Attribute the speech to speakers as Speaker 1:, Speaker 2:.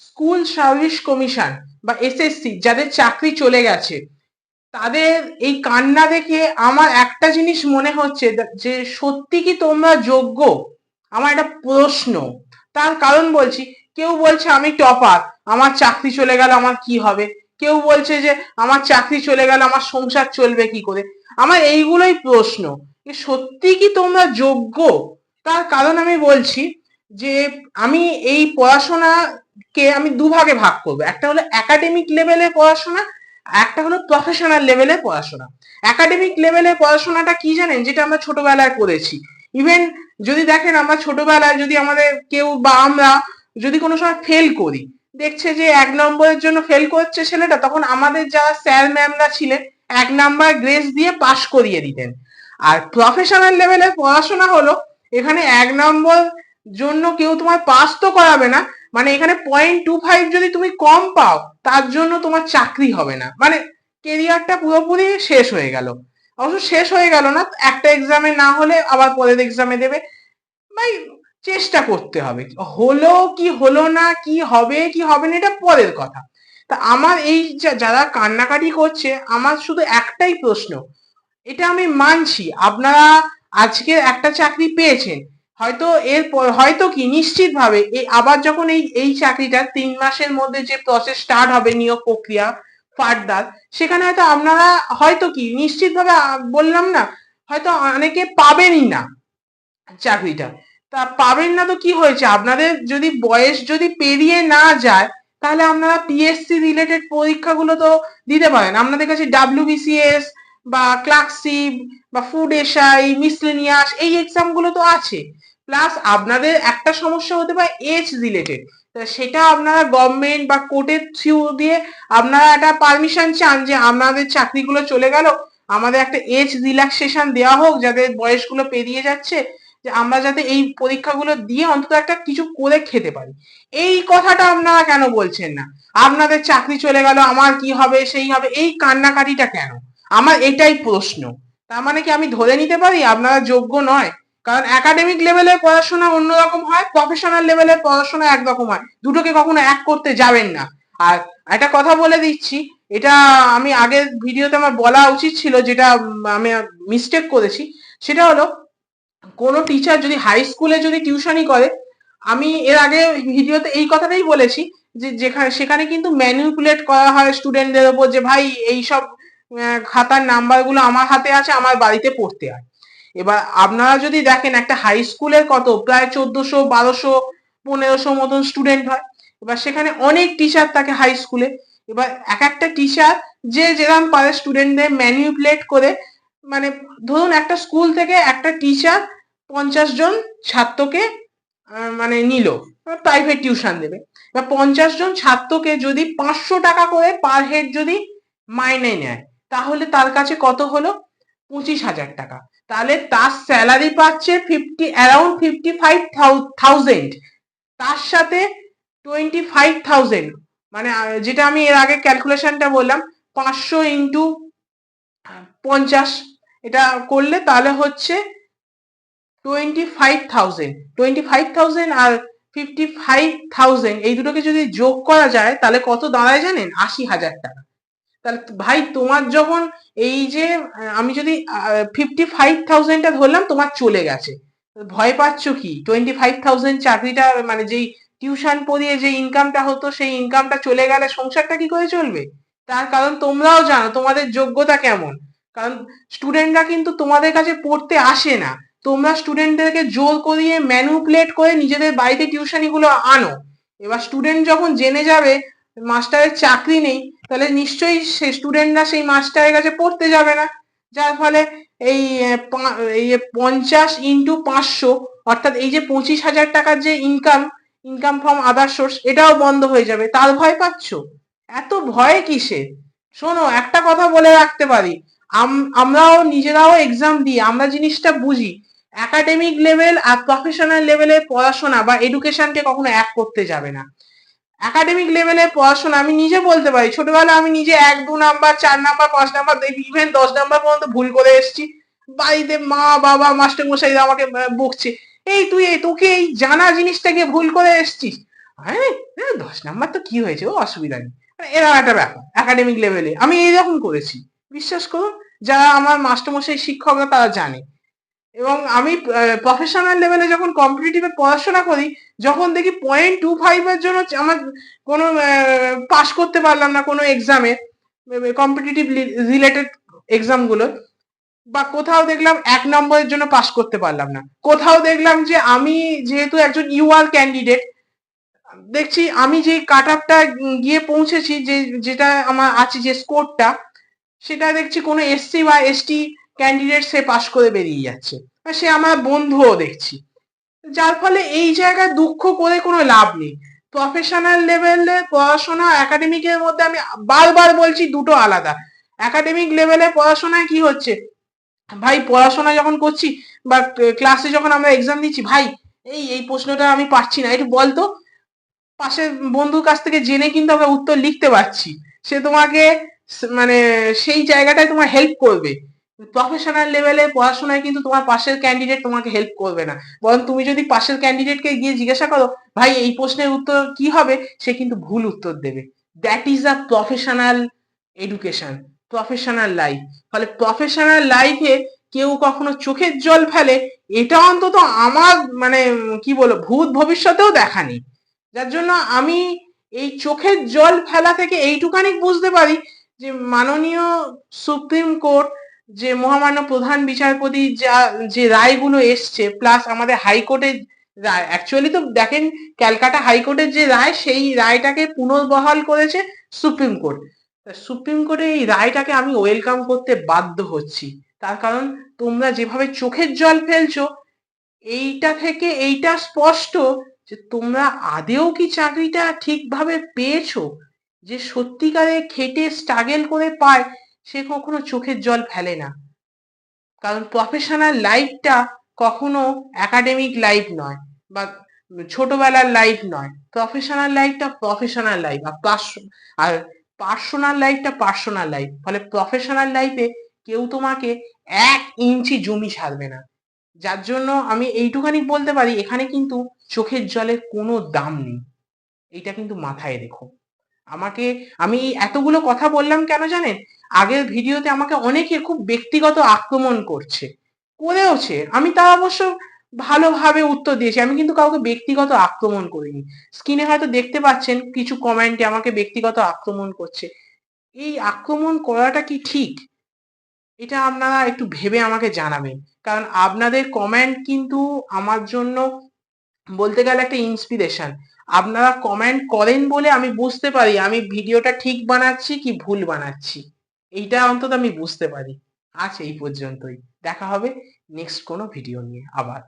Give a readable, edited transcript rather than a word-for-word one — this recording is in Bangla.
Speaker 1: স্কুল সার্ভিস কমিশন বা এসএসসি যাদের চাকরি চলে গেছে, তাদের এই কান্না দেখে আমার একটা জিনিস মনে হচ্ছে যে সত্যি কি তোমরা যোগ্য? আমার একটা প্রশ্ন। তার কারণ বলছি, কেউ বলছে আমি টপার, আমার চাকরি চলে গেল আমার কি হবে, কেউ বলছে যে আমার চাকরি চলে গেল আমার সংসার চলবে কি করে। আমার এইগুলোই প্রশ্ন, সত্যি কি তোমরা যোগ্য? তার কারণ আমি বলছি যে আমি এই পড়াশোনাকে আমি দুভাগে ভাগ করবো, একটা হলো একাডেমিক লেভেলের পড়াশোনা, একটা হলো প্রফেশনাল লেভেলের পড়াশোনা। একাডেমিক লেভেলের পড়াশোনাটা কি জানেন, যেটা আমরা ছোটবেলায় করেছি। ইভেন যদি দেখেন আমরা ছোটবেলায় যদি আমাদের কেউ বা আমরা যদি কোনো সময় ফেল করি, দেখছে যে 1 নম্বরের জন্য ফেল করছে ছেলেটা, তখন আমাদের যারা স্যার ম্যামরা ছিলেন 1 নম্বর গ্রেস দিয়ে পাশ করিয়ে দিতেন। আর প্রফেশনাল লেভেলের পড়াশোনা হলো, এখানে 1 নম্বর জন্য কেউ তোমার পাস তো করাবে না, মানে এখানে 0.25 যদি তুমি কম পাও তার জন্য তোমার চাকরি হবে না, মানে কেরিয়ারটা পুরোপুরি শেষ হয়ে গেল। অবশ্য শেষ হয়ে গেল না, একটা এক্সামে না হলে আবার পরের এক্সামে দেবে, ভাই চেষ্টা করতে হবে। হলো কি হলো না, কি হবে কি হবে না, এটা পরের কথা। তা আমার এই যারা কান্নাকাটি করছে, আমার শুধু একটাই প্রশ্ন, এটা আমি মানছি আপনারা আজকে একটা চাকরি পেয়েছেন, হয়তো এরপর হয়তো কি নিশ্চিত ভাবে এই আবার যখন এই এই চাকরিটা 3 মাসের মধ্যে যে প্রসেস স্টার্ট হবে নিয়োগ প্রক্রিয়া ফার্দার, সেখানে হয়তো আপনারা হয়তো কি নিশ্চিত ভাবে বললাম না, হয়তো অনেকে পাবেনই না চাকরিটা। তা পাবেন না তো কি হয়েছে, আপনাদের যদি বয়স যদি পেরিয়ে না যায়, তাহলে আপনারা পিএসসি রিলেটেড পরীক্ষাগুলো তো দিতে পারেন। আপনাদের কাছে ডাব্লিউবিসিএস বা ক্লার্কশিপ বা ফুড এসআই মিসলেনিয়াস এই এক্সাম গুলো তো আছে। প্লাস আপনাদের একটা সমস্যা হতে পারে এজ রিলেটেড, সেটা আপনারা গভর্নমেন্ট বা কোর্টের থ্রু দিয়ে আপনারা একটা পারমিশন চান যে আমাদের চাকরিগুলো চলে গেল, আমাদের একটা এজ রিল্যাক্সেশন দেওয়া হোক যাদের বয়সগুলো পেরিয়ে যাচ্ছে, যে আমরা যাতে এই পরীক্ষাগুলো দিয়ে অন্তত একটা কিছু করে খেতে পারি। এই কথাটা আপনারা কেন বলছেন না? আপনাদের চাকরি চলে গেল আমার কি হবে সেই হবে, এই কান্নাকাটিটা কেন? আমার এটাই প্রশ্ন। তার মানে কি আমি ধরে নিতে পারি আপনারা যোগ্য নয়? কারণ একাডেমিক লেভেলের পড়াশোনা অন্যরকম হয়, প্রফেশনাল লেভেলের পড়াশোনা একরকম হয়, দুটোকে কখনো এক করতে যাবেন না। আর একটা কথা বলে দিচ্ছি, এটা আমি আগের ভিডিওতে আমার বলা উচিত ছিল, যেটা আমি মিস্টেক করেছি, সেটা হলো কোনো টিচার যদি হাই স্কুলে যদি টিউশনই করে, আমি এর আগে ভিডিওতে এই কথাটাই বলেছি যে যেখানে সেখানে কিন্তু ম্যানিপুলেট করা হয় স্টুডেন্টদের উপর, যে ভাই এই সব খাতার নাম্বারগুলো আমার হাতে আছে, আমার বাড়িতে পড়তে হয়। এবার আপনারা যদি দেখেন একটা হাই স্কুলের কত প্রায় 1400 1200 1500 মতন স্টুডেন্ট হয়। এবার সেখানে অনেক টিচার থাকে হাই স্কুলে। এবার এক একটা টিচার যে যেরকম পারে স্টুডেন্টদের ম্যানিপুলেট করে, মানে ধরুন একটা স্কুল থেকে একটা টিচার 50 জন ছাত্রকে মানে নিল, প্রাইভেট টিউশন দেবে। এবার 50 জন ছাত্রকে যদি 500 টাকা করে পার হেড যদি মাইনে নেয়, তাহলে তার কাছে কত হলো? 25,000 টাকা। তাহলে তার স্যালারি পাচ্ছে অ্যারাউন্ড 55,000, তার সাথে 25,000, মানে যেটা আমি এর আগে ক্যালকুলেশনটা বললাম, 500 × 50, এটা করলে তাহলে হচ্ছে 25,000 আর 55,000 এই দুটোকে যদি যোগ করা যায় তাহলে কত দাঁড়ায় জানেন? 80,000 টাকা। তাহলে ভাই তোমার যখন এই যে আমি যদি 55,000টা ধরলাম তোমার চলে গেছে, ভয় পাচ্ছ কি? 25,000 চাকরিটা মানে যেই টিউশন পড়িয়ে যে ইনকামটা হতো সেই ইনকামটা চলে গেলে সংসারটা কি করে চলবে? তার কারণ তোমরাও জানো তোমাদের যোগ্যতা কেমন। কারণ স্টুডেন্টরা কিন্তু তোমাদের কাছে পড়তে আসে না, তোমরা স্টুডেন্টদেরকে জোর করিয়ে ম্যানুপুলেট করে নিজেদের বাড়িতে টিউশনি গুলো আনো। এবার স্টুডেন্ট যখন জেনে যাবে মাস্টারের চাকরি নেই, তাহলে নিশ্চয়ই সে স্টুডেন্টরা সেই মাস্টারের কাছে পড়তে যাবে না। যার ফলে এই 50 × 500 অর্থাৎ এই যে 25,000 টাকার যে income, income from other source, এটাও বন্ধ হয়ে যাবে। তার ভয় পাচ্ছ? এত ভয় কিসের? শোনো একটা কথা বলে রাখতে পারি, আমরাও নিজেরাও এক্সাম দিই, আমরা জিনিসটা বুঝি। একাডেমিক লেভেল আর প্রফেশনাল লেভেলের পড়াশোনা বা এডুকেশনকে কখনো এক করতে যাবে না। একাডেমিক লেভেলের পড়াশোনা আমি নিজে বলতে পারি, ছোটবেলায় আমি নিজে 1 2 number 4 number 5 number even 10 number পর্যন্ত ভুল করে এসেছি। বাড়িতে মা বাবা মাস্টার মশাই আমাকে বকছে, এই তুই তোকে এই জানা জিনিসটাকে ভুল করে এসেছিস। আরে 10 নাম্বার তো কি হয়েছে, ও অসুবিধা নেই, এরকম একটা ব্যাপার একাডেমিক লেভেলে আমি এইরকম করেছি। বিশ্বাস করুন, যারা আমার মাস্টারমশাই শিক্ষকরা তারা জানে। এবং আমি প্রফেশনাল লেভেলে যখন কম্পিটিটিভে পড়াশোনা করি, যখন দেখি 0.25 জন্য আমার কোনো পাশ করতে পারলাম না কোনো এক্সামে, কম্পিটিটিভ রিলেটেড এক্সাম গুলো, বা কোথাও দেখলাম 1 নম্বরের জন্য পাশ করতে পারলাম না, কোথাও দেখলাম যে আমি যেহেতু একজন ইউআর ক্যান্ডিডেট, দেখছি আমি যে কাট আপটা গিয়ে পৌঁছেছি, যেটা আমার আছে যে স্কোরটা, সেটা দেখছি কোনো এসসি বা এসটি ক্যান্ডিডেট সে পাশ করে বেরিয়ে যাচ্ছে, আর সে আমার বন্ধুও দেখছি। যার ফলে এই জায়গায় দুঃখ করে কোনো লাভ নেই। প্রফেশনাল লেভেলে পড়াশোনা একাডেমিকের মধ্যে আমি বারবার বলছি দুটো আলাদা। একাডেমিক লেভেলে পড়াশোনায় কি হচ্ছে, ভাই পড়াশোনা যখন করছি বা ক্লাসে যখন আমরা এক্সাম দিচ্ছি, ভাই এই প্রশ্নটা আমি পারছি না, একটু বলতো, পাশের বন্ধুর কাছ থেকে জেনে কিন্তু আমরা উত্তর লিখতে পারছি, সে তোমাকে মানে সেই জায়গাটায় তোমার হেল্প করবে। প্রফেশনাল লেভেলে পড়াশোনায় কিন্তু তোমার পাশের ক্যান্ডিডেট তোমাকে হেল্প করবে না, বরং তুমি যদি পাশের ক্যান্ডিডেটকে গিয়ে জিজ্ঞাসা করো ভাই এই প্রশ্নের উত্তর কি হবে, সে কিন্তু ভুল উত্তর দেবে। That is a professional education, professional life. ফলে প্রফেশনাল লাইফে কেউ কখনো চোখের জল ফেলে, এটা অন্তত আমার মানে কি বলবো ভূত ভবিষ্যতেও দেখা নেই। যার জন্য আমি এই চোখের জল ফেলা থেকে এইটুকানি বুঝতে পারি যে মাননীয় সুপ্রিম কোর্ট, যে মহামান্য প্রধান বিচারপতি যে রায়গুলো এসছে, প্লাস আমাদের হাইকোর্টের রায়, অ্যাকচুয়ালি তো দেখেন ক্যালকাটা হাইকোর্টের যে রায়, সেই রায়টাকে পুনর্বহাল করেছে সুপ্রিম কোর্ট। সুপ্রিম কোর্টের এই রায়টাকে আমি ওয়েলকাম করতে বাধ্য হচ্ছি, তার কারণ তোমরা যেভাবে চোখের জল ফেলছো, এইটা থেকে এইটা স্পষ্ট যে তোমরা আদেও কি চাকরিটা ঠিকভাবে পেয়েছো। যে সত্যিকারে খেটে স্ট্রাগল করে পায়, সে কখনো চোখের জল ফেলে না। কারণ প্রফেশনাল লাইফটা কখনো একাডেমিক লাইফ নয়, বা ছোটবেলার লাইফ নয়। প্রফেশনাল লাইফটা প্রফেশনাল লাইফ, আর পার্সোনাল লাইফটা পার্সোনাল লাইফ। ফলে প্রফেশনাল লাইফে কেউ তোমাকে 1 ইঞ্চি জমি ছাড়বে না। যার জন্য আমি এইটুখানি বলতে পারি, এখানে কিন্তু চোখের জলের কোনো দাম নেই, এইটা কিন্তু মাথায় রেখো। আমি এতগুলো কথা বললাম কেন জানেন, আগের ভিডিওতে আমাকে অনেকে খুব ব্যক্তিগত আক্রমণ করেওছে, আমি তা অবশ্য ভালোভাবে উত্তর দিয়েছি, আমি কিন্তু কাউকে ব্যক্তিগত আক্রমণ করিনি। স্ক্রিনে হয়তো দেখতে পাচ্ছেন কিছু কমেন্টে আমাকে ব্যক্তিগত আক্রমণ করছে। এই আক্রমণ করাটা কি ঠিক, এটা আপনারা একটু ভেবে আমাকে জানাবেন। কারণ আপনাদের কমেন্ট কিন্তু আমার জন্য বলতে গেলে একটা ইন্সপিরেশন। আপনারা কমেন্ট করেন বলে আমি বুঝতে পারি আমি ভিডিওটা ঠিক বানাচ্ছি কি ভুল বানাচ্ছি, এইটা অন্তত আমি বুঝতে পারি। আজ এই পর্যন্তই, দেখা হবে নেক্সট কোনো ভিডিও নিয়ে আবার।